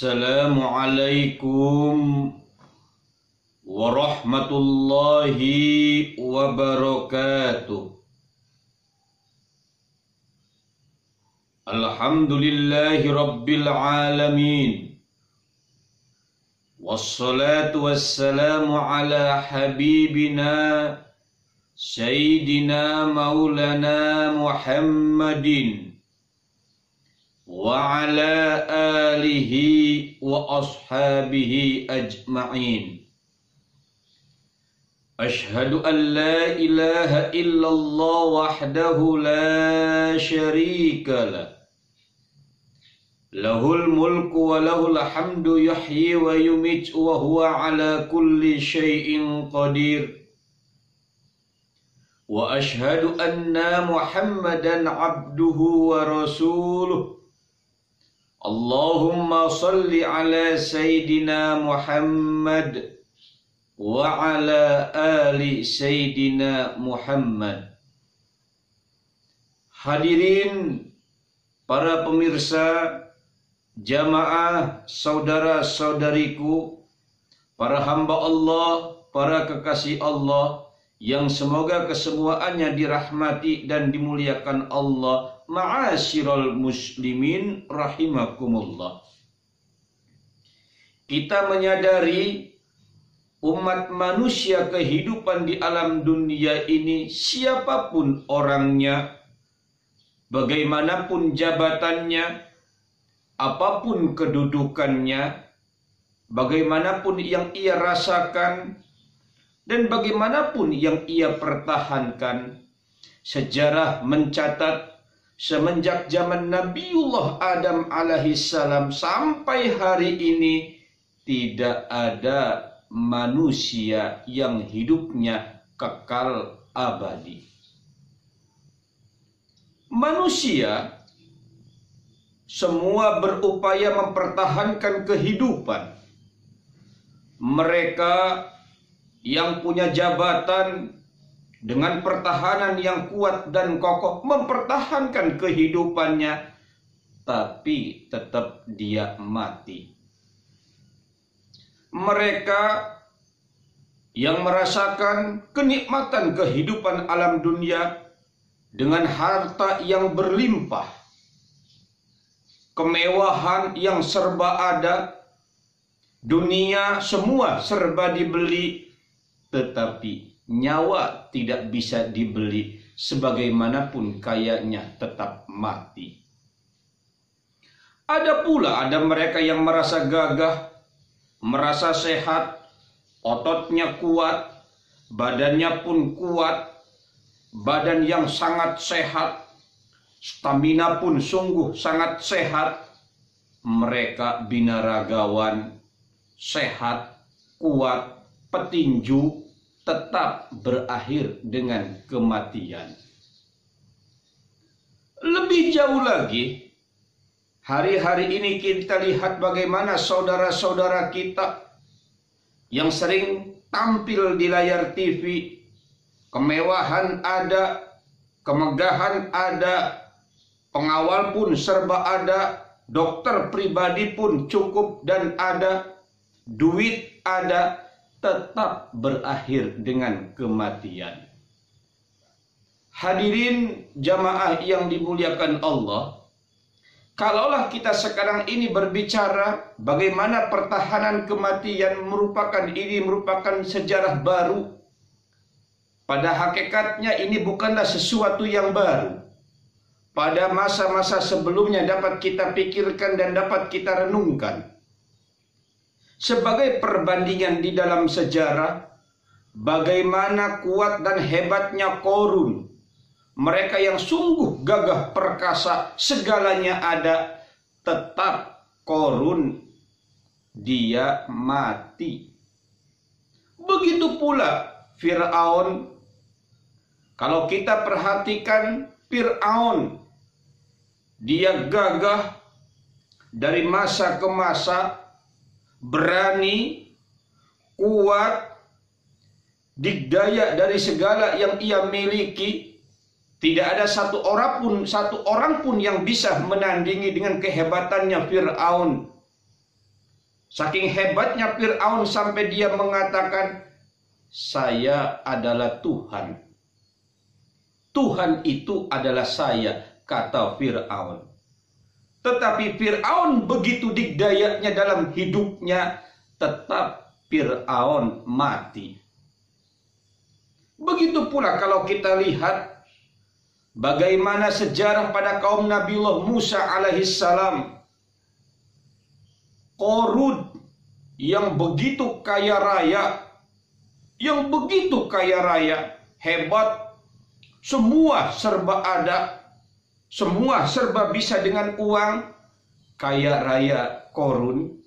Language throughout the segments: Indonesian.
Assalamualaikum warahmatullahi wabarakatuh. Alhamdulillahi rabbil alamin. Wassalatu wassalamu ala habibina Sayyidina maulana Muhammadin wa ala alihi wa ashabihi ajma'in. Ashhadu an la ilaha illallah wahdahu la syarika lah. Lahul mulku wa lahul hamdu yuhyi wa yumitu wa huwa ala kulli syai'in qadir. Wa ashhadu anna Muhammadan abduhu wa rasuluh. Allahumma salli ala Sayyidina Muhammad wa ala ali Sayyidina Muhammad. Hadirin para pemirsa, jamaah, saudara-saudariku, para hamba Allah, para kekasih Allah, yang semoga kesemuanya dirahmati dan dimuliakan Allah. Ma'asyiral muslimin rahimakumullah. Kita menyadari umat manusia, kehidupan di alam dunia ini, siapapun orangnya, bagaimanapun jabatannya, apapun kedudukannya, bagaimanapun yang ia rasakan, dan bagaimanapun yang ia pertahankan, sejarah mencatat semenjak zaman Nabiullah Adam alaihissalam sampai hari ini tidak ada manusia yang hidupnya kekal abadi. Manusia semua berupaya mempertahankan kehidupan. Mereka yang punya jabatan dengan pertahanan yang kuat dan kokoh mempertahankan kehidupannya, tapi tetap dia mati. Mereka yang merasakan kenikmatan kehidupan alam dunia dengan harta yang berlimpah, kemewahan yang serba ada, dunia semua serba dibeli, tetapi nyawa tidak bisa dibeli, sebagaimanapun kayanya tetap mati. Ada mereka yang merasa gagah, merasa sehat, ototnya kuat, badannya pun kuat, badan yang sangat sehat, stamina pun sungguh sangat sehat. Mereka binaragawan, sehat, kuat, petinju, tetap berakhir dengan kematian. Lebih jauh lagi, hari-hari ini kita lihat bagaimana saudara-saudara kita yang sering tampil di layar TV, kemewahan ada, kemegahan ada, pengawal pun serba ada, dokter pribadi pun cukup dan ada, duit ada, tetap berakhir dengan kematian. Hadirin jamaah yang dimuliakan Allah, kalaulah kita sekarang ini berbicara bagaimana pertahanan kematian merupakan sejarah baru. Pada hakikatnya ini bukanlah sesuatu yang baru. Pada masa-masa sebelumnya dapat kita pikirkan dan dapat kita renungkan. Sebagai perbandingan di dalam sejarah, bagaimana kuat dan hebatnya Qarun. Mereka yang sungguh gagah perkasa, segalanya ada, tetap Qarun dia mati. Begitu pula Fir'aun. Kalau kita perhatikan Fir'aun, dia gagah dari masa ke masa, berani, kuat, digdaya dari segala yang ia miliki. Tidak ada satu orang pun yang bisa menandingi dengan kehebatannya Fir'aun. Saking hebatnya Fir'aun sampai dia mengatakan, saya adalah Tuhan. Tuhan itu adalah saya, kata Fir'aun. Tetapi Fir'aun begitu dikdayanya dalam hidupnya, tetap Fir'aun mati. Begitu pula kalau kita lihat bagaimana sejarah pada kaum Nabiullah Musa alaihissalam. Qorun yang begitu kaya raya, hebat, semua serba ada, semua serba bisa dengan uang. Kaya raya Qorun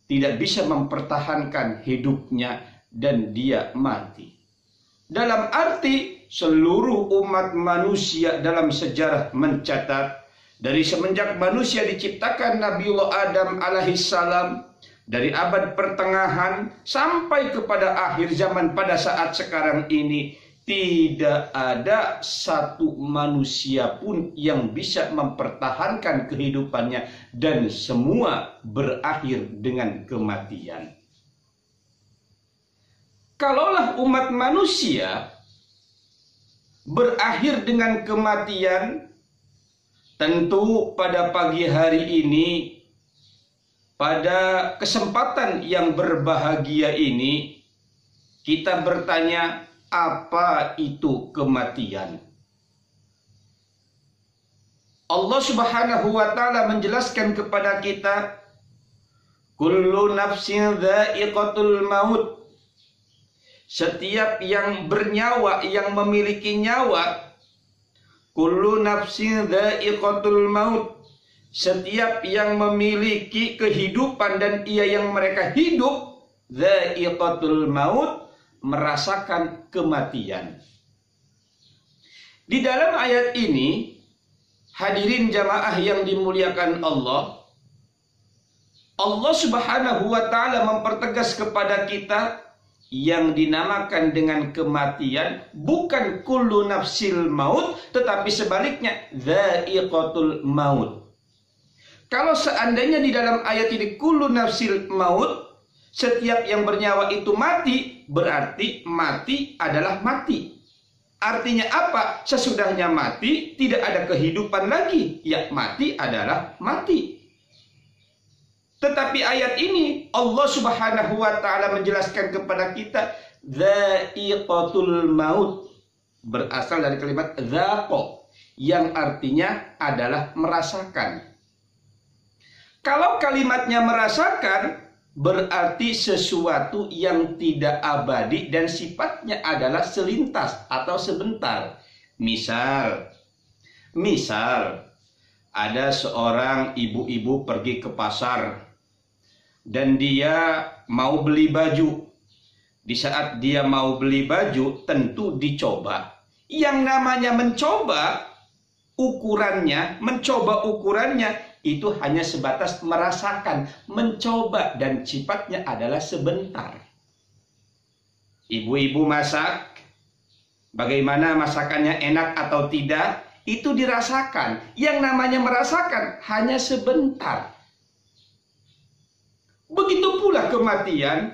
tidak bisa mempertahankan hidupnya dan dia mati. Dalam arti seluruh umat manusia dalam sejarah mencatat, dari semenjak manusia diciptakan Nabiullah Adam alaihissalam, dari abad pertengahan sampai kepada akhir zaman pada saat sekarang ini, tidak ada satu manusia pun yang bisa mempertahankan kehidupannya, dan semua berakhir dengan kematian. Kalaulah umat manusia berakhir dengan kematian, tentu pada pagi hari ini, pada kesempatan yang berbahagia ini, kita bertanya, apa itu kematian? Allah Subhanahu wa ta'ala menjelaskan kepada kita, kullu nafsin dha'iqatul maut. Setiap yang bernyawa, yang memiliki nyawa, kullu nafsin dha'iqatul maut. Setiap yang memiliki kehidupan dan ia yang mereka hidup, dha'iqatul maut, merasakan kematian. Di dalam ayat ini, hadirin jamaah yang dimuliakan Allah, Allah Subhanahu wa ta'ala mempertegas kepada kita, yang dinamakan dengan kematian bukan kullu nafsil maut, tetapi sebaliknya dha'iqatul maut. Kalau seandainya di dalam ayat ini kullu nafsil maut, setiap yang bernyawa itu mati, berarti mati adalah mati. Artinya apa? Sesudahnya mati tidak ada kehidupan lagi, ya mati adalah mati. Tetapi ayat ini Allah Subhanahu wa ta'ala menjelaskan kepada kita, dha'iqatul maut, berasal dari kalimat dhaqa, yang artinya adalah merasakan. Kalau kalimatnya merasakan, berarti sesuatu yang tidak abadi dan sifatnya adalah selintas atau sebentar. Misal ada seorang ibu-ibu pergi ke pasar dan dia mau beli baju. Di saat dia mau beli baju, tentu dicoba. Yang namanya mencoba ukurannya itu hanya sebatas merasakan, mencoba, dan sifatnya adalah sebentar. Ibu-ibu masak, bagaimana masakannya enak atau tidak, itu dirasakan. Yang namanya merasakan hanya sebentar. Begitu pula kematian.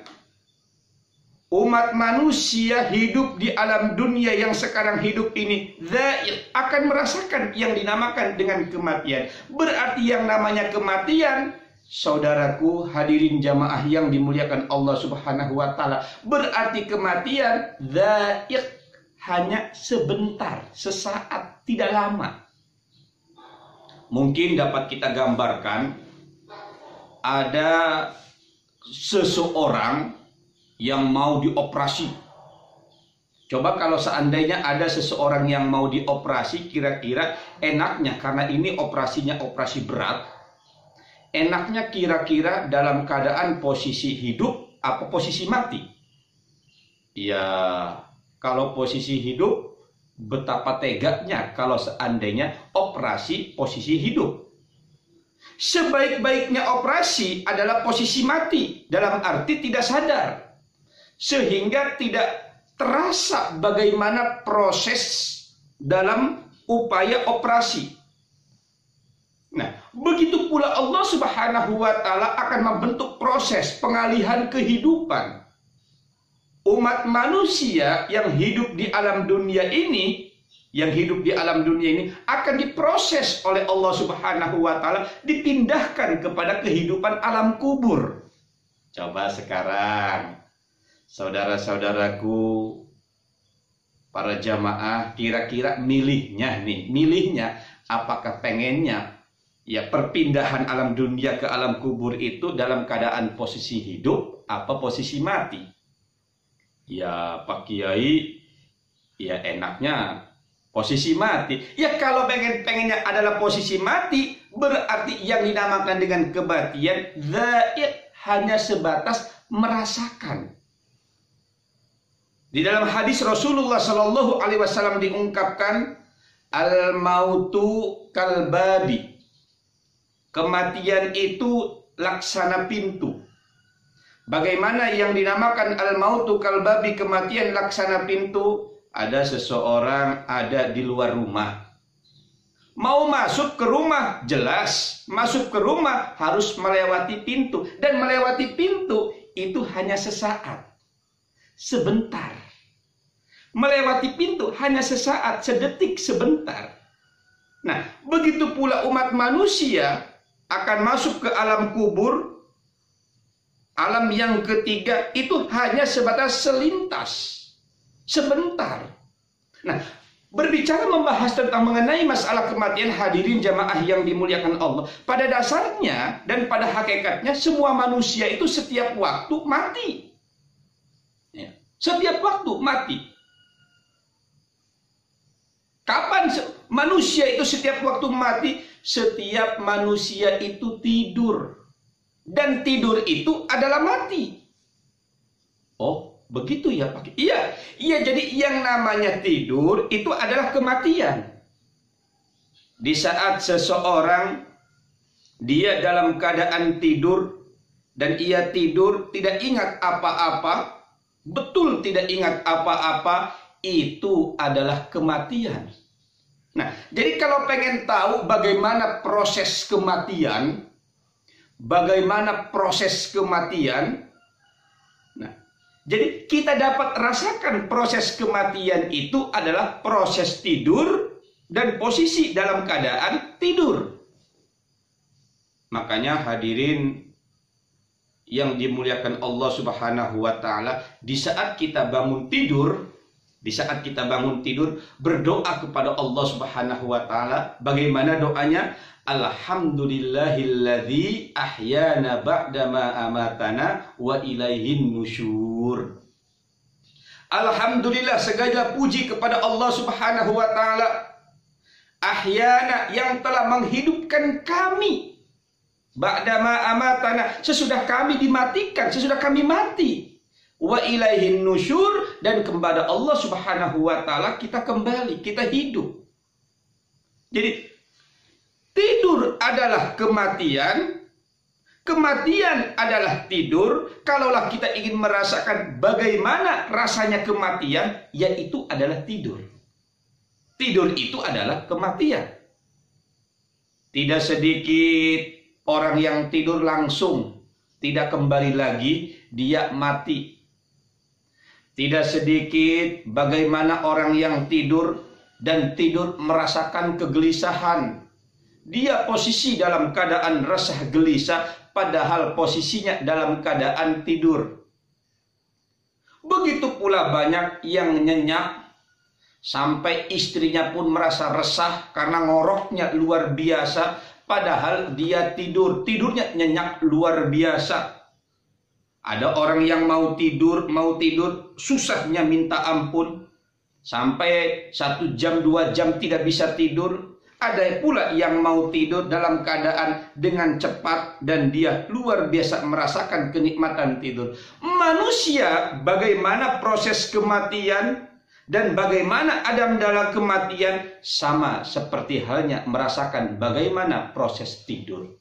Umat manusia hidup di alam dunia yang sekarang hidup ini akan merasakan yang dinamakan dengan kematian. Berarti yang namanya kematian, saudaraku hadirin jamaah yang dimuliakan Allah Subhanahu wa ta'ala, berarti kematian hanya sebentar, sesaat, tidak lama. Mungkin dapat kita gambarkan, ada seseorang yang mau dioperasi. Coba kalau seandainya ada seseorang yang mau dioperasi, kira-kira enaknya, karena ini operasinya operasi berat, enaknya kira-kira dalam keadaan posisi hidup apa posisi mati? Ya, kalau posisi hidup, betapa teganya kalau seandainya operasi posisi hidup. Sebaik-baiknya operasi adalah posisi mati, dalam arti tidak sadar, sehingga tidak terasa bagaimana proses dalam upaya operasi. Nah, begitu pula Allah Subhanahu wa taala akan membentuk proses pengalihan kehidupan. Umat manusia yang hidup di alam dunia ini, akan diproses oleh Allah Subhanahu wa taala, dipindahkan kepada kehidupan alam kubur. Coba sekarang, saudara-saudaraku, para jamaah, kira-kira milihnya apakah pengennya ya perpindahan alam dunia ke alam kubur itu dalam keadaan posisi hidup apa posisi mati? Ya Pak Kiai, ya enaknya posisi mati. Ya kalau pengennya adalah posisi mati, berarti yang dinamakan dengan kematian zaid hanya sebatas merasakan. Di dalam hadis Rasulullah Shallallahu Alaihi Wasallam diungkapkan, al-mautu kalbabi. Kematian itu laksana pintu. Bagaimana yang dinamakan al-mautu kalbabi, kematian laksana pintu? Ada seseorang ada di luar rumah. Mau masuk ke rumah, jelas. Masuk ke rumah harus melewati pintu. Dan melewati pintu itu hanya sesaat. Sebentar. Melewati pintu hanya sesaat, sedetik, sebentar. Nah, begitu pula umat manusia akan masuk ke alam kubur, alam yang ketiga, itu hanya sebatas selintas, sebentar. Nah, berbicara membahas tentang mengenai masalah kematian, hadirin jamaah yang dimuliakan Allah, pada dasarnya dan pada hakikatnya semua manusia itu setiap waktu mati. Ya, setiap waktu mati. Kapan manusia itu setiap waktu mati? Setiap manusia itu tidur. Dan tidur itu adalah mati. Oh, begitu ya Pak? Iya, jadi yang namanya tidur itu adalah kematian. Di saat seseorang dia dalam keadaan tidur dan ia tidur tidak ingat apa-apa, betul tidak ingat apa-apa, itu adalah kematian. Nah, jadi kalau pengen tahu bagaimana proses kematian, nah, jadi kita dapat rasakan proses kematian itu adalah proses tidur dan posisi dalam keadaan tidur. Makanya hadirin yang dimuliakan Allah Subhanahu wa taala, di saat kita bangun tidur, berdoa kepada Allah Subhanahu wa taala. Bagaimana doanya? Alhamdulillahilladzi ahyana ba'dama amatana wa ilaihin nusyur. Alhamdulillah, segala puji kepada Allah Subhanahu wa taala. Ahyana, yang telah menghidupkan kami. Ba'dama amatana, sesudah kami dimatikan, sesudah kami mati. Wa ilaihin nusyur, dan kepada Allah Subhanahu wa taala kita kembali, kita hidup. Jadi tidur adalah kematian, kematian adalah tidur. Kalaulah kita ingin merasakan bagaimana rasanya kematian, yaitu adalah tidur. Tidur itu adalah kematian. Tidak sedikit orang yang tidur langsung tidak kembali lagi, dia mati. Tidak sedikit bagaimana orang yang tidur dan tidur merasakan kegelisahan. Dia posisi dalam keadaan resah gelisah, padahal posisinya dalam keadaan tidur. Begitu pula banyak yang nyenyak, sampai istrinya pun merasa resah karena ngoroknya luar biasa, padahal dia tidur. Tidurnya nyenyak luar biasa. Ada orang yang mau tidur, susahnya minta ampun. Sampai 1 jam, 2 jam tidak bisa tidur. Ada pula yang mau tidur dalam keadaan dengan cepat dan dia luar biasa merasakan kenikmatan tidur. Manusia, bagaimana proses kematian dan bagaimana Adam dalam kematian, sama seperti halnya merasakan bagaimana proses tidur.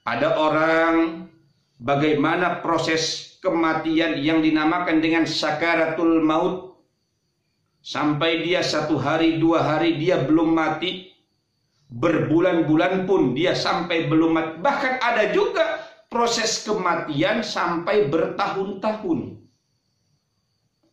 Ada orang bagaimana proses kematian yang dinamakan dengan sakaratul maut. Sampai dia 1 hari, 2 hari dia belum mati. berbulan-bulan pun dia sampai belum mati. Bahkan ada juga proses kematian sampai bertahun-tahun.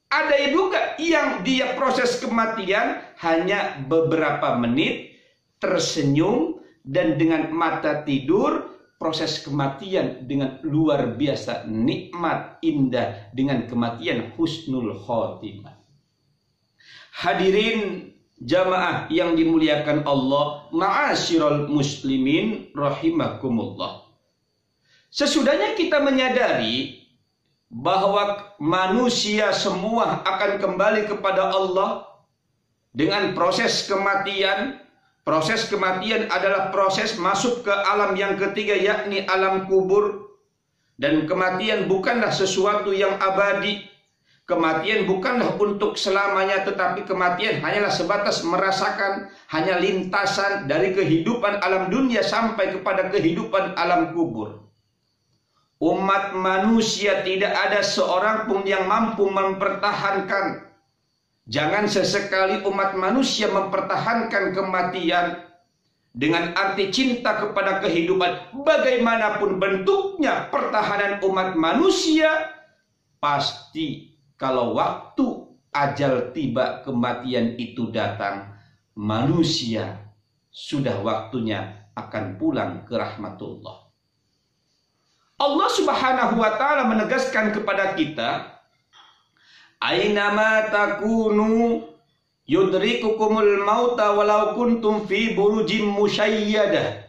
Ada juga yang dia proses kematian hanya beberapa menit, tersenyum, dan dengan mata tidur, proses kematian dengan luar biasa nikmat, indah, dengan kematian husnul khotimah. Hadirin jamaah yang dimuliakan Allah, ma'asyiral muslimin rahimakumullah. Sesudahnya kita menyadari bahwa manusia semua akan kembali kepada Allah dengan proses kematian. Proses kematian adalah proses masuk ke alam yang ketiga, yakni alam kubur. Dan kematian bukanlah sesuatu yang abadi. Kematian bukanlah untuk selamanya, tetapi kematian hanyalah sebatas merasakan, hanya lintasan dari kehidupan alam dunia sampai kepada kehidupan alam kubur. Umat manusia tidak ada seorang pun yang mampu mempertahankan. Jangan sesekali umat manusia mempertahankan kematian dengan arti cinta kepada kehidupan. Bagaimanapun bentuknya pertahanan umat manusia, pasti kalau waktu ajal tiba, kematian itu datang, manusia sudah waktunya akan pulang ke rahmatullah. Allah Subhanahu wa ta'ala menegaskan kepada kita, Ainama takunu yudrikukumul mauta walau kuntum fi burujim musyayyadah.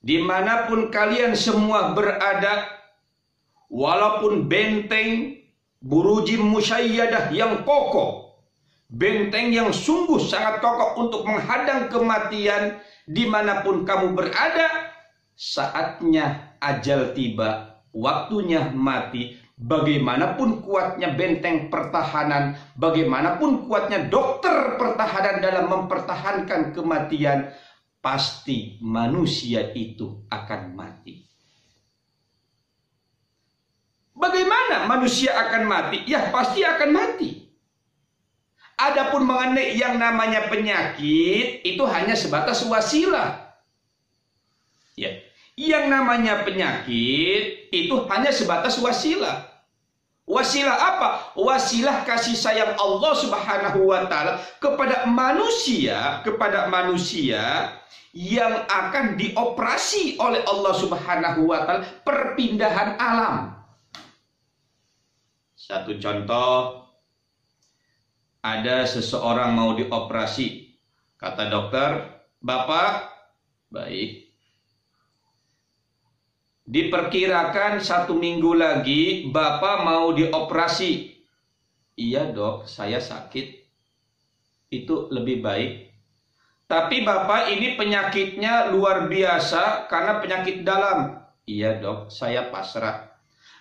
Dimanapun kalian semua berada, walaupun benteng burujim musyayyadah yang kokoh, benteng yang sungguh sangat kokoh untuk menghadang kematian, dimanapun kamu berada, saatnya ajal tiba, waktunya mati. Bagaimanapun kuatnya benteng pertahanan, bagaimanapun kuatnya dokter pertahanan dalam mempertahankan kematian, pasti manusia itu akan mati. Bagaimana manusia akan mati? Ya pasti akan mati. Adapun mengenai yang namanya penyakit, itu hanya sebatas wasilah. Ya. Yang namanya penyakit itu hanya sebatas wasilah. Wasilah apa? Wasilah kasih sayang Allah Subhanahu wa ta'ala kepada manusia yang akan dioperasi oleh Allah Subhanahu wa ta'ala, perpindahan alam. Satu contoh, ada seseorang mau dioperasi. Kata dokter, "Bapak, baik. Diperkirakan 1 minggu lagi Bapak mau dioperasi." "Iya dok, saya sakit." "Itu lebih baik. Tapi Bapak ini penyakitnya luar biasa karena penyakit dalam." "Iya dok, saya pasrah.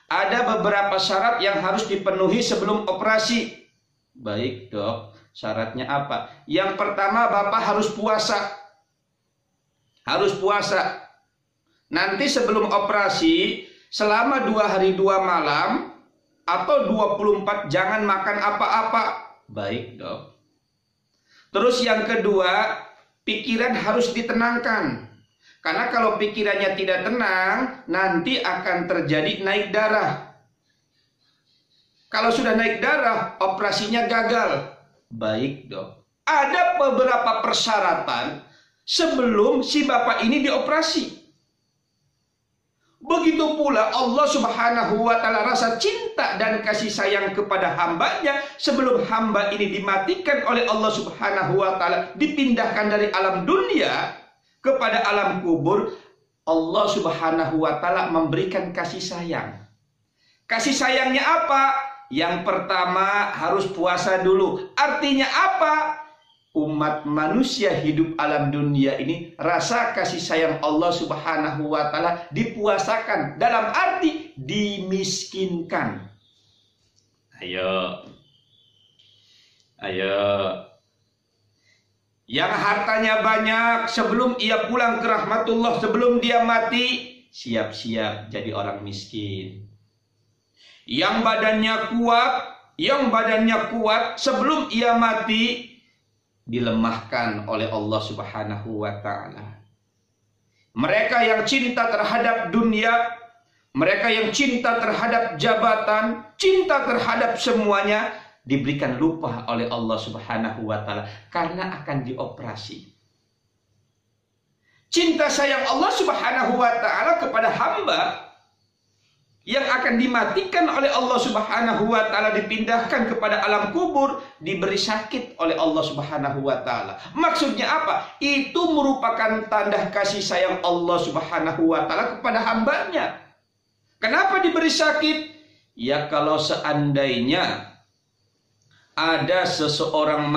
Ada beberapa syarat yang harus dipenuhi sebelum operasi." "Baik dok, syaratnya apa?" "Yang pertama Bapak harus puasa." "Harus puasa. Nanti sebelum operasi, selama 2 hari 2 malam atau 24 jangan makan apa-apa." "Baik dok." "Terus yang kedua, pikiran harus ditenangkan. Karena kalau pikirannya tidak tenang, nanti akan terjadi naik darah. Kalau sudah naik darah, operasinya gagal." "Baik dok." Ada beberapa persyaratan sebelum si bapak ini dioperasi. Begitu pula Allah Subhanahu wa ta'ala rasa cinta dan kasih sayang kepada hambanya sebelum hamba ini dimatikan oleh Allah Subhanahu wa ta'ala, dipindahkan dari alam dunia kepada alam kubur. Allah Subhanahu wa ta'ala memberikan kasih sayang. Kasih sayangnya apa? Yang pertama harus puasa dulu. Artinya apa? Umat manusia hidup alam dunia ini, rasa kasih sayang Allah Subhanahu wa ta'ala dipuasakan, dalam arti dimiskinkan. Ayo. Yang hartanya banyak, sebelum ia pulang ke rahmatullah, sebelum dia mati, siap-siap jadi orang miskin. Yang badannya kuat, sebelum ia mati, dilemahkan oleh Allah Subhanahu wa ta'ala. Mereka yang cinta terhadap dunia, mereka yang cinta terhadap jabatan, cinta terhadap semuanya, diberikan lupa oleh Allah Subhanahu wa ta'ala karena akan dioperasi. Cinta sayang Allah Subhanahu wa ta'ala kepada hamba yang akan dimatikan oleh Allah Subhanahu wa ta'ala, dipindahkan kepada alam kubur, diberi sakit oleh Allah Subhanahu wa ta'ala. Maksudnya apa? Itu merupakan tanda kasih sayang Allah Subhanahu wa ta'ala kepada hambanya. Kenapa diberi sakit? Ya kalau seandainya ada seseorang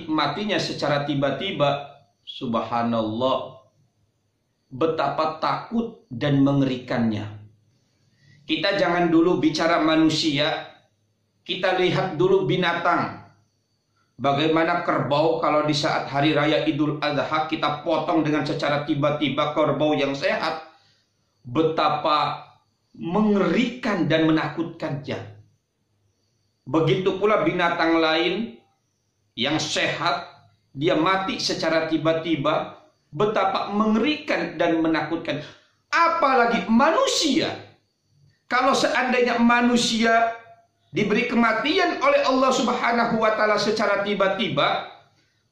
matinya secara tiba-tiba, subhanallah, betapa takut dan mengerikannya. Kita jangan dulu bicara manusia, kita lihat dulu binatang. Bagaimana kerbau kalau di saat hari raya Idul Adha kita potong dengan secara tiba-tiba kerbau yang sehat, betapa mengerikan dan menakutkannya. Begitu pula binatang lain yang sehat, dia mati secara tiba-tiba, betapa mengerikan dan menakutkan. Apalagi manusia. Kalau seandainya manusia diberi kematian oleh Allah Subhanahu wa ta'ala secara tiba-tiba,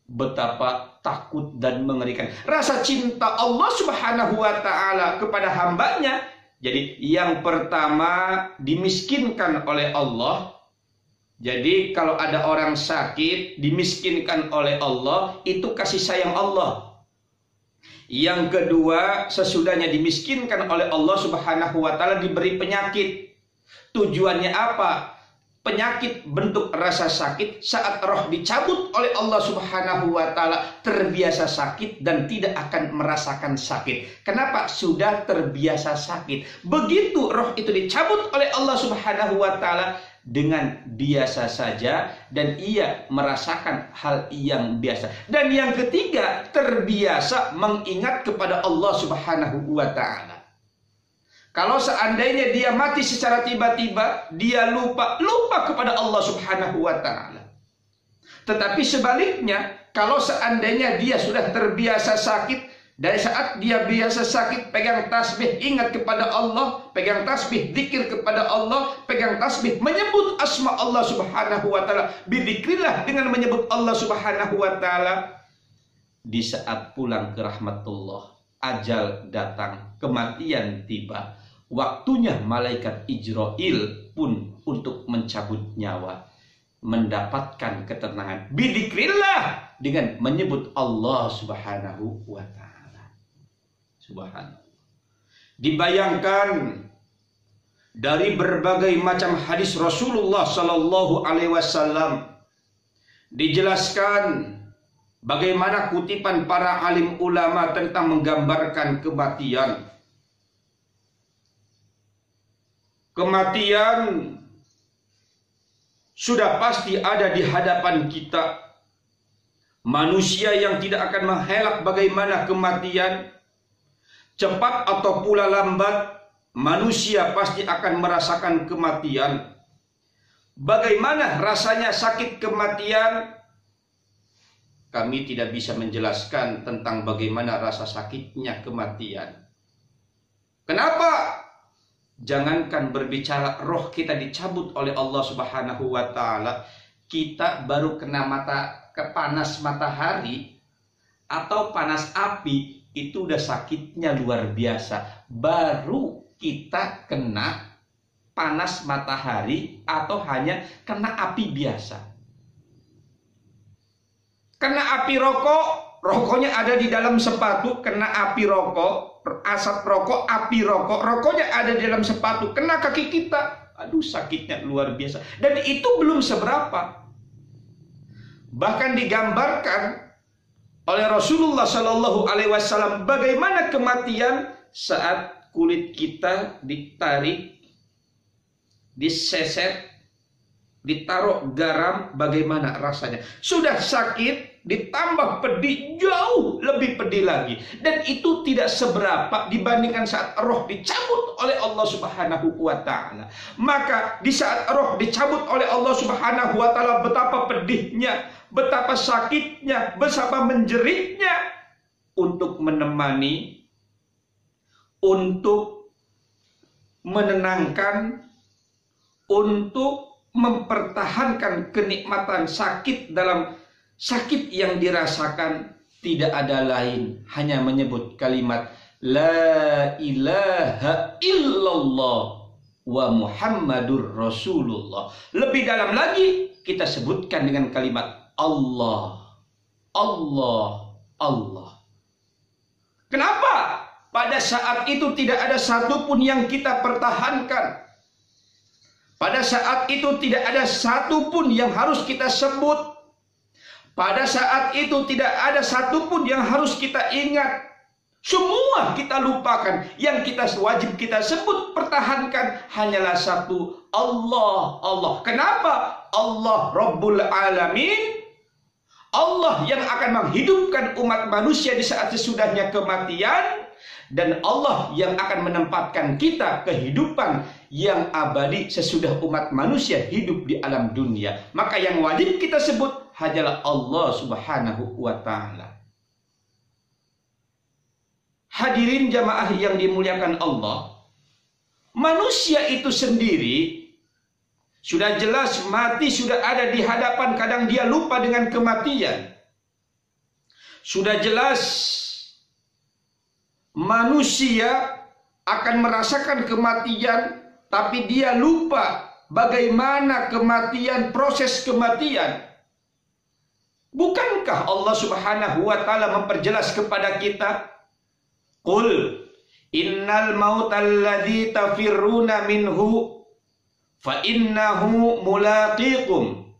betapa takut dan mengerikan. Rasa cinta Allah Subhanahu wa ta'ala kepada hambanya. Jadi yang pertama, dimiskinkan oleh Allah. Jadi kalau ada orang sakit, dimiskinkan oleh Allah, itu kasih sayang Allah. Yang kedua, sesudahnya dimiskinkan oleh Allah Subhanahu wa ta'ala, diberi penyakit. Tujuannya apa? Penyakit bentuk rasa sakit, saat roh dicabut oleh Allah Subhanahu wa ta'ala, terbiasa sakit dan tidak akan merasakan sakit. Kenapa? Sudah terbiasa sakit. Begitu roh itu dicabut oleh Allah Subhanahu wa ta'ala, dengan biasa saja dan ia merasakan hal yang biasa. Dan yang ketiga, terbiasa mengingat kepada Allah Subhanahu wa ta'ala. Kalau seandainya dia mati secara tiba-tiba, dia lupa kepada Allah Subhanahu wa ta'ala. Tetapi sebaliknya, kalau seandainya dia sudah terbiasa sakit, dari saat dia biasa sakit, pegang tasbih, ingat kepada Allah, pegang tasbih, zikir kepada Allah, pegang tasbih, menyebut asma Allah Subhanahu wa ta'ala, bidzikrillah, dengan menyebut Allah Subhanahu wa ta'ala. Di saat pulang ke rahmatullah, ajal datang, kematian tiba, waktunya malaikat Ijrail pun untuk mencabut nyawa, mendapatkan ketenangan, bidzikrillah, dengan menyebut Allah Subhanahu wa ta'ala. Subhanallah. Dibayangkan dari berbagai macam hadis Rasulullah Sallallahu Alaihi Wasallam, dijelaskan bagaimana kutipan para alim ulama tentang menggambarkan kematian. Kematian sudah pasti ada di hadapan kita. Manusia yang tidak akan menghelak bagaimana kematian, cepat atau pula lambat, manusia pasti akan merasakan kematian. Bagaimana rasanya sakit kematian? Kami tidak bisa menjelaskan tentang bagaimana rasa sakitnya kematian. Kenapa? Jangankan berbicara roh kita dicabut oleh Allah Subhanahu wa ta'ala, kita baru kena panas matahari atau panas api, itu udah sakitnya luar biasa. Baru kita kena panas matahari atau hanya kena api biasa. Kena api rokok, rokoknya ada di dalam sepatu, kena api rokok, asap rokok, api rokok, rokoknya ada di dalam sepatu, kena kaki kita. Aduh, sakitnya luar biasa. Dan itu belum seberapa. Bahkan digambarkan oleh Rasulullah Shallallahu Alaihi Wasallam bagaimana kematian saat kulit kita ditarik, diseset, ditaruh garam, bagaimana rasanya. Sudah sakit, ditambah pedih, jauh lebih pedih lagi. Dan itu tidak seberapa dibandingkan saat roh dicabut oleh Allah Subhanahu wa Ta'ala. Maka di saat roh dicabut oleh Allah Subhanahu wa Ta'ala, betapa pedihnya, betapa sakitnya, betapa menjeritnya. Untuk menemani, untuk menenangkan, untuk mempertahankan kenikmatan sakit dalam sakit yang dirasakan, tidak ada lain, hanya menyebut kalimat La ilaha illallah wa Muhammadur Rasulullah. Lebih dalam lagi kita sebutkan dengan kalimat Allah, Allah, Allah. Kenapa? Pada saat itu tidak ada satupun yang kita pertahankan. Pada saat itu tidak ada satupun yang harus kita sebut. Pada saat itu tidak ada satupun yang harus kita ingat. Semua kita lupakan. Yang kita wajib kita sebut, pertahankan hanyalah satu, Allah, Allah. Kenapa? Allah Rabbul Alamin. Allah yang akan menghidupkan umat manusia di saat sesudahnya kematian, dan Allah yang akan menempatkan kita kehidupan yang abadi sesudah umat manusia hidup di alam dunia. Maka yang wajib kita sebut hanyalah Allah Subhanahu wa Ta'ala. Hadirin jamaah yang dimuliakan Allah, manusia itu sendiri sudah jelas mati sudah ada di hadapan, kadang dia lupa dengan kematian. Sudah jelas manusia akan merasakan kematian, tapi dia lupa bagaimana kematian, proses kematian. Bukankah Allah Subhanahu wa Ta'ala memperjelas kepada kita? Qul innal mautalladzi tafirruna minhu fa innahu mulaqikum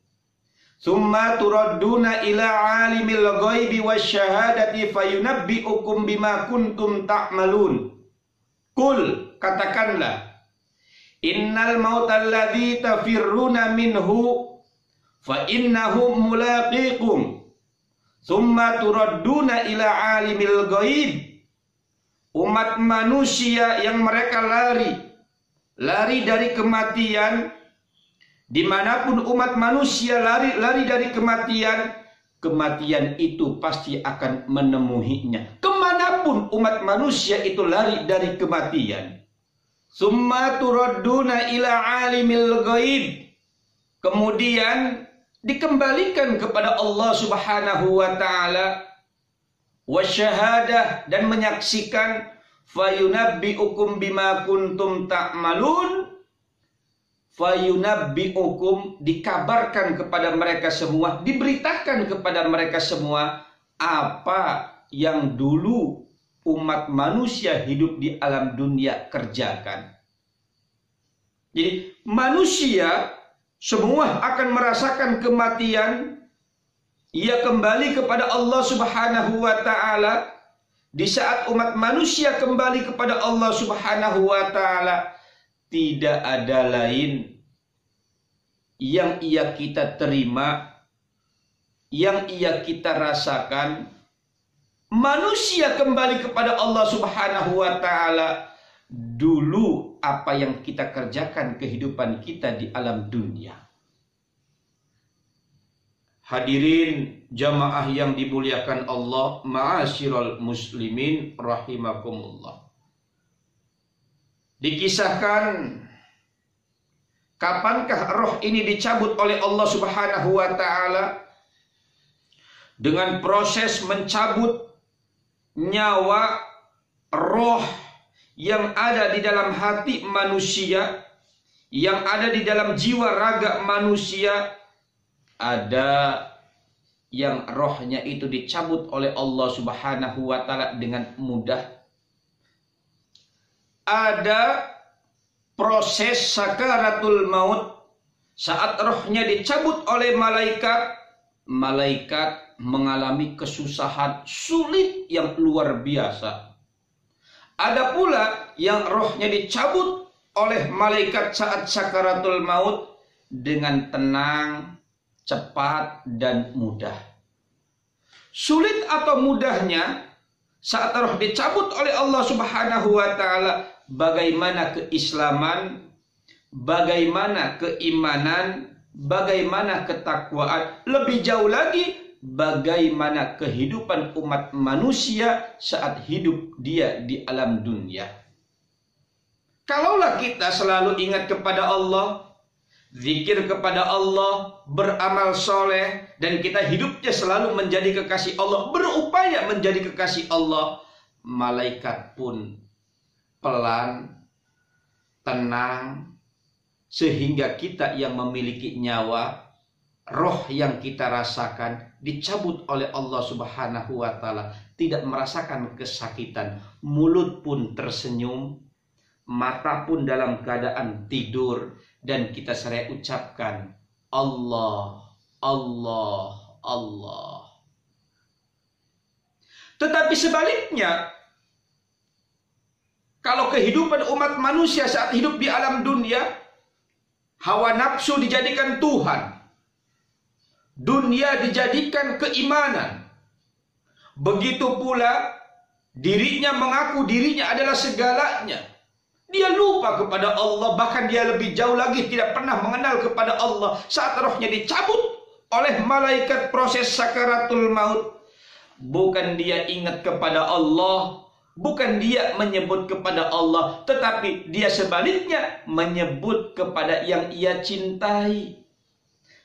thumma turadduna ila alimil ghaibi wasyahadati fayunabbi'ukum bima kuntum ta'malun. Qul, katakanlah, innal mautalladzi tafirruna minhu fa innahu mulaqikum thumma turadduna ila alimil ghaib. Umat manusia yang mereka lari dari kematian, dimanapun umat manusia lari dari kematian, kematian itu pasti akan menemuinya. Kemanapun umat manusia itu lari dari kematian. Summa turadduna ila alimil ghaib. Kemudian dikembalikan kepada Allah Subhanahu wa Ta'ala, wasyahadah, dan menyaksikan, fayunabbi'ukum bima kuntum ta'malun. Fayunabbi'ukum, dikabarkan kepada mereka semua, diberitakan kepada mereka semua apa yang dulu umat manusia hidup di alam dunia kerjakan. Jadi manusia semua akan merasakan kematian. Ia kembali kepada Allah Subhanahu wa Ta'ala. Di saat umat manusia kembali kepada Allah Subhanahu wa Ta'ala, tidak ada lain yang ia kita terima, yang ia kita rasakan. Manusia kembali kepada Allah Subhanahu wa Ta'ala dulu apa yang kita kerjakan kehidupan kita di alam dunia. Hadirin jamaah yang dimuliakan Allah, ma'asyiral muslimin rahimakumullah. Dikisahkan, kapankah roh ini dicabut oleh Allah Subhanahu wa Ta'ala? Dengan proses mencabut nyawa roh yang ada di dalam hati manusia, yang ada di dalam jiwa raga manusia. Ada yang rohnya itu dicabut oleh Allah Subhanahu wa Ta'ala dengan mudah. Ada proses sakaratul maut, saat rohnya dicabut oleh malaikat. Malaikat mengalami kesusahan sulit yang luar biasa. Ada pula yang rohnya dicabut oleh malaikat saat sakaratul maut dengan tenang, cepat, dan mudah. Sulit atau mudahnya saat roh dicabut oleh Allah Subhanahu wa taala, bagaimana keislaman, bagaimana keimanan, bagaimana ketakwaan, lebih jauh lagi bagaimana kehidupan umat manusia saat hidup dia di alam dunia. Kalaulah kita selalu ingat kepada Allah, zikir kepada Allah, beramal soleh, dan kita hidupnya selalu menjadi kekasih Allah, berupaya menjadi kekasih Allah, malaikat pun pelan, tenang, sehingga kita yang memiliki nyawa, roh yang kita rasakan dicabut oleh Allah Subhanahu wa taala, tidak merasakan kesakitan, mulut pun tersenyum, mata pun dalam keadaan tidur, dan kita seraya ucapkan Allah, Allah, Allah. Tetapi sebaliknya, kalau kehidupan umat manusia saat hidup di alam dunia, hawa nafsu dijadikan Tuhan, dunia dijadikan keimanan, begitu pula dirinya mengaku dirinya adalah segalanya. Dia lupa kepada Allah, bahkan dia lebih jauh lagi tidak pernah mengenal kepada Allah. Saat rohnya dicabut oleh malaikat proses sakaratul maut, bukan dia ingat kepada Allah, bukan dia menyebut kepada Allah, tetapi dia sebaliknya menyebut kepada yang ia cintai.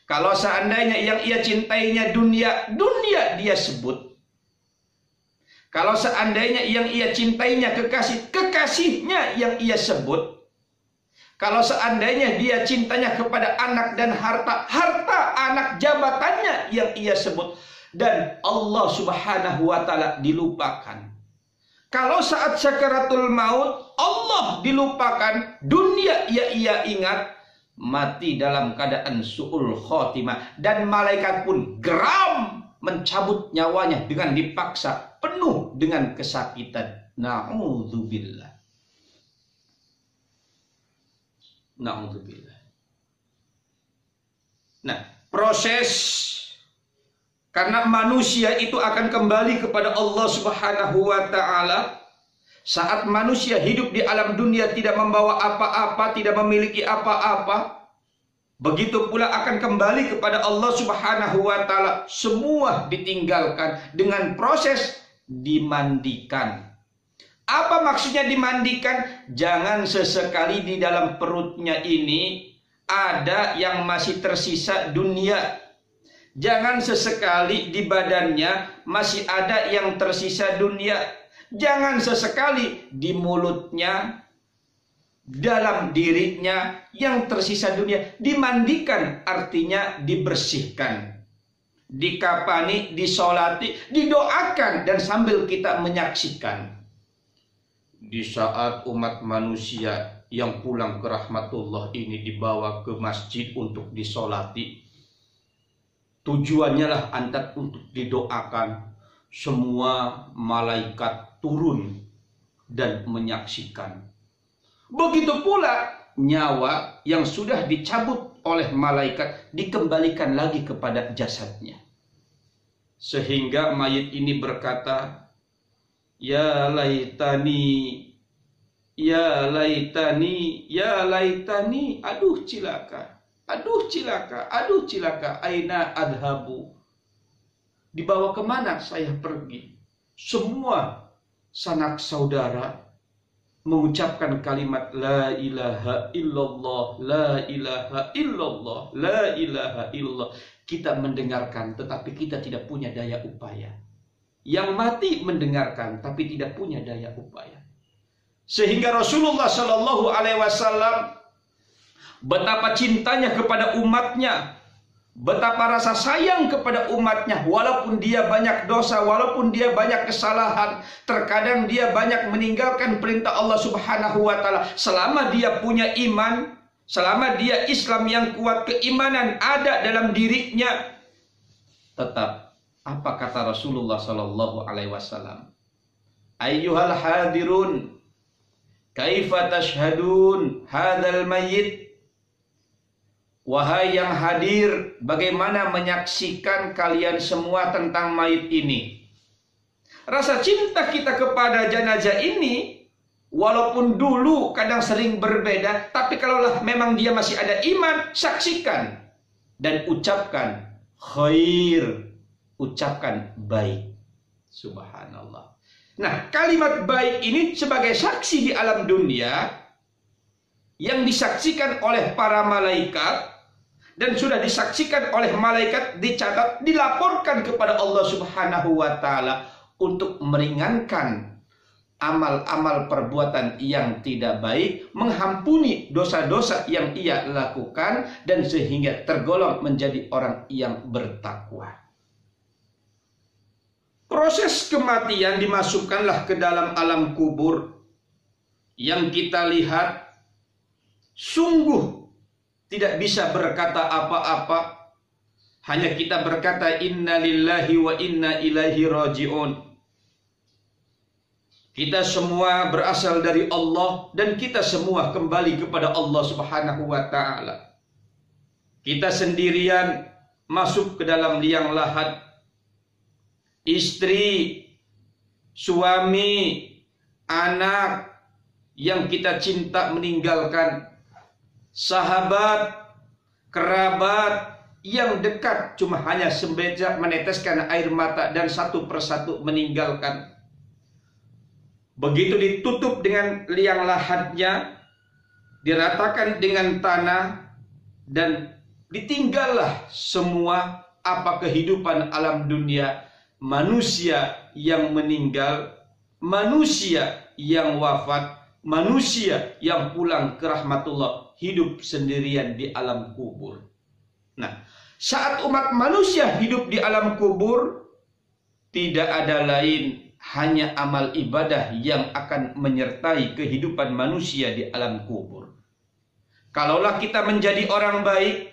Kalau seandainya yang ia cintainya dunia, dunia dia sebut. Kalau seandainya yang ia cintainya kekasih, kekasihnya yang ia sebut. Kalau seandainya dia cintanya kepada anak dan harta, harta anak jabatannya yang ia sebut. Dan Allah Subhanahu wa taala dilupakan. Kalau saat sakaratul maut Allah dilupakan, dunia ia ingat, mati dalam keadaan su'ul khotimah, dan malaikat pun geram mencabut nyawanya dengan dipaksa, penuh dengan kesakitan. Na'udzubillah. Na'udzubillah. Nah, proses karena manusia itu akan kembali kepada Allah Subhanahu wa taala. Saat manusia hidup di alam dunia tidak membawa apa-apa, tidak memiliki apa-apa, begitu pula akan kembali kepada Allah Subhanahu wa taala. Semua ditinggalkan dengan proses dimandikan. Apa maksudnya dimandikan? Jangan sesekali di dalam perutnya ini ada yang masih tersisa dunia. Jangan sesekali di badannya masih ada yang tersisa dunia. Jangan sesekali di mulutnya, dalam dirinya yang tersisa dunia. Dimandikan artinya dibersihkan, dikapani, disolati, didoakan, dan sambil kita menyaksikan. Di saat umat manusia yang pulang ke rahmatullah ini dibawa ke masjid untuk disolati, tujuannya lah antar untuk didoakan, semua malaikat turun dan menyaksikan. Begitu pula nyawa yang sudah dicabut oleh malaikat dikembalikan lagi kepada jasadnya. Sehingga mayit ini berkata, ya laitani, ya laitani, ya laitani, aduh cilaka, aduh cilaka, aduh cilaka, aina adhabu. Dibawa kemana saya pergi? Semua sanak saudara mengucapkan kalimat la ilaha illallah, la ilaha illallah, la ilaha illallah. Kita mendengarkan tetapi kita tidak punya daya upaya. Yang mati mendengarkan tapi tidak punya daya upaya. Sehingga Rasulullah Shallallahu alaihi wasallam betapa cintanya kepada umatnya, betapa rasa sayang kepada umatnya, walaupun dia banyak dosa, walaupun dia banyak kesalahan, terkadang dia banyak meninggalkan perintah Allah Subhanahu wa taala. Selama dia punya iman, selama dia Islam yang kuat, keimanan ada dalam dirinya, tetap apa kata Rasulullah sallallahu alaihi wasallam? Ayyuhal hadirun, kaifa tashhadun hadzal mayyit? Wahai yang hadir, bagaimana menyaksikan kalian semua tentang mayit ini? Rasa cinta kita kepada jenazah ini, walaupun dulu kadang sering berbeda, tapi kalaulah memang dia masih ada iman, saksikan dan ucapkan khair, ucapkan baik. Subhanallah. Nah, kalimat baik ini sebagai saksi di alam dunia yang disaksikan oleh para malaikat dan sudah disaksikan oleh malaikat, dicatat, dilaporkan kepada Allah Subhanahu wa taala untuk meringankan amal-amal perbuatan yang tidak baik, mengampuni dosa-dosa yang ia lakukan, dan sehingga tergolong menjadi orang yang bertakwa. Proses kematian dimasukkanlah ke dalam alam kubur yang kita lihat sungguh tidak bisa berkata apa-apa, hanya kita berkata inna lillahi wa inna ilaihi raji'un. Kita semua berasal dari Allah dan kita semua kembali kepada Allah Subhanahu wa taala. Kita sendirian masuk ke dalam liang lahat. Istri, suami, anak yang kita cinta meninggalkan, sahabat, kerabat yang dekat cuma hanya sebentar meneteskan air mata dan satu persatu meninggalkan. Begitu ditutup dengan liang lahatnya, diratakan dengan tanah, dan ditinggallah semua apa kehidupan alam dunia. Manusia yang meninggal, manusia yang wafat, manusia yang pulang ke rahmatullah, hidup sendirian di alam kubur. Nah, saat umat manusia hidup di alam kubur, tidak ada lain hanya amal ibadah yang akan menyertai kehidupan manusia di alam kubur. Kalaulah kita menjadi orang baik,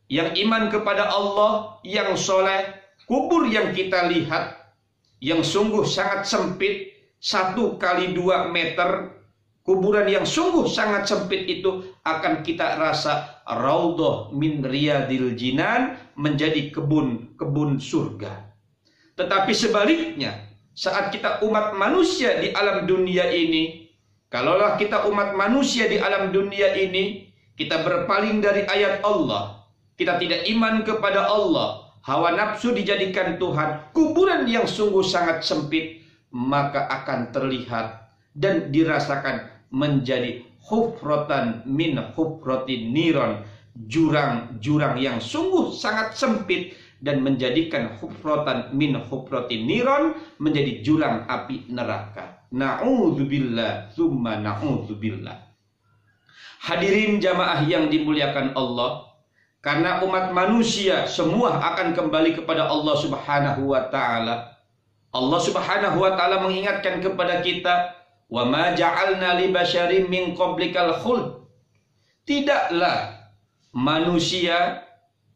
yang iman kepada Allah, yang soleh, kubur yang kita lihat, yang sungguh sangat sempit, 1 kali 2 meter, kuburan yang sungguh sangat sempit itu akan kita rasa raudhah min riyadil jinan, menjadi kebun-kebun surga. Tetapi sebaliknya, saat kita umat manusia di alam dunia ini, kalaulah kita umat manusia di alam dunia ini, kita berpaling dari ayat Allah, kita tidak iman kepada Allah, hawa nafsu dijadikan Tuhan, kuburan yang sungguh sangat sempit, maka akan terlihat dan dirasakan menjadi hufratan min hufratin niron, jurang-jurang yang sungguh sangat sempit, dan menjadikan hufratan min hufratin niron menjadi jurang api neraka. Na'udzubillah tsumma na'udzubillah. Hadirin jamaah yang dimuliakan Allah, karena umat manusia semua akan kembali kepada Allah Subhanahu wa taala. Allah Subhanahu wa taala mengingatkan kepada kita, "Wa ma ja'alna li basyarin min qablikal khuld." Tidaklah manusia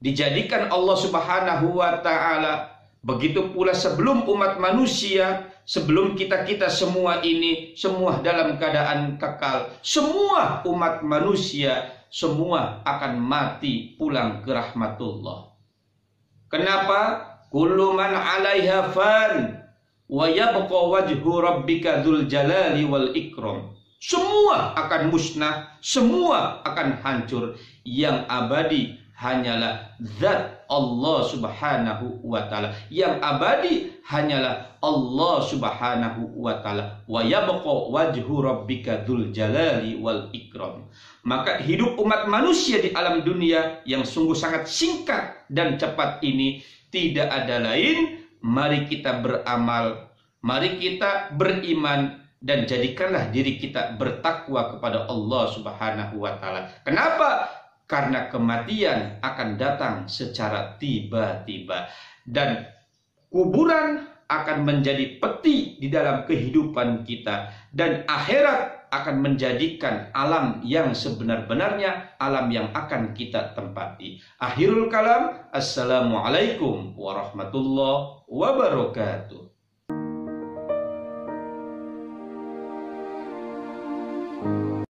dijadikan Allah Subhanahu wa taala, begitu pula sebelum umat manusia, sebelum kita semua ini, semua dalam keadaan kekal. Semua umat manusia semua akan mati pulang ke rahmatullah. Kenapa? Kullu man 'alaiha fan wa yabqa wajhu rabbika dzul jalali wal ikram. Semua akan musnah, semua akan hancur. Yang abadi hanyalah zat Allah Subhanahu wa taala. Yang abadi hanyalah Allah Subhanahu wa taala. Wa yabqa wajhu rabbika dzul jalali wal ikram. Maka hidup umat manusia di alam dunia yang sungguh sangat singkat dan cepat ini tidak ada lain, mari kita beramal, mari kita beriman, dan jadikanlah diri kita bertakwa kepada Allah Subhanahu wa taala. Kenapa? Karena kematian akan datang secara tiba-tiba, dan kuburan akan menjadi peti di dalam kehidupan kita, dan akhirat akan menjadikan alam yang sebenar-benarnya, alam yang akan kita tempati. Akhirul kalam, assalamualaikum warahmatullahi wabarakatuh.